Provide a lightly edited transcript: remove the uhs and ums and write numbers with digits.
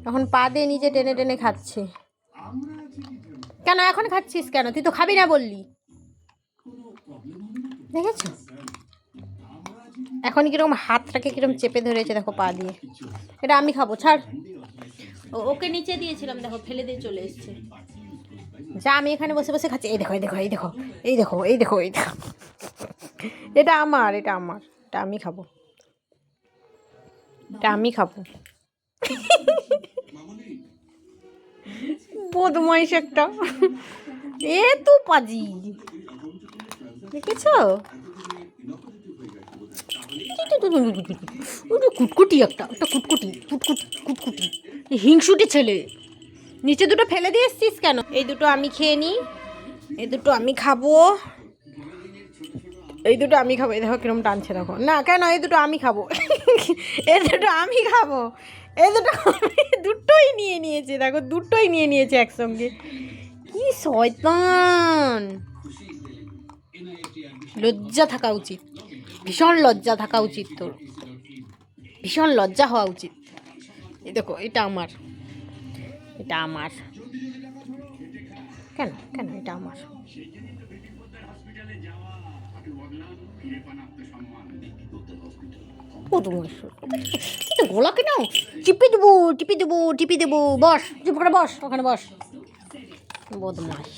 এখন পা দিয়ে নিজে টেনে টেনে খাচ্ছে। কেন এখন খাচ্ছিস কেন? তুই তো খাবি না বললি। দেখেছো এখন কিরকম হাতটাকে কিরকম চেপে ধরেছে দেখো পা দিয়ে। এটা আমি খাবো, ছাড়। ওকে নিচে দিয়েছিলাম, দেখো ফেলে দিয়ে চলে এসছে। যা, আমি এখানে বসে বসে খাচ্ছি। এই দেখো এই দেখো এই দেখো এই দেখো এই দেখো এই দেখো। এটা আমার, এটা আমার, এটা আমি খাবো, এটা আমি খাবো। বদমাইশ একটা। এ তো পাজি, দেখেছো? কুটকুটি একটা কুটকুটি কুটকুটি কুটকুটি, হিংসুটি ছেলে। নিচে দুটো ফেলে দিয়ে এসছিস কেন? এই দুটো আমি খেয়ে নিই, এই দুটো আমি খাবো, এই দুটো আমি খাবো। এই দেখো কিরম টানছে দেখো। না কেন, এই দুটো আমি খাবো। এই দুটো আমি খাবো, এই দুটো দুটোই নিয়ে নিয়েছে দেখো, দুটোই নিয়ে নিয়েছে একসঙ্গে। কি শয়তান! লজ্জা থাকা উচিত, ভীষণ লজ্জা থাকা উচিত তোর, ভীষণ লজ্জা হওয়া উচিত। এই দেখো এটা আমার, এটা আমার। কেন কেন এটা আমার? গোলাকে নাও, টিপে দেবো টিপে দেবো টিপে দেবো। বস, চুপ করে বস, ওখানে বস, বদমাস।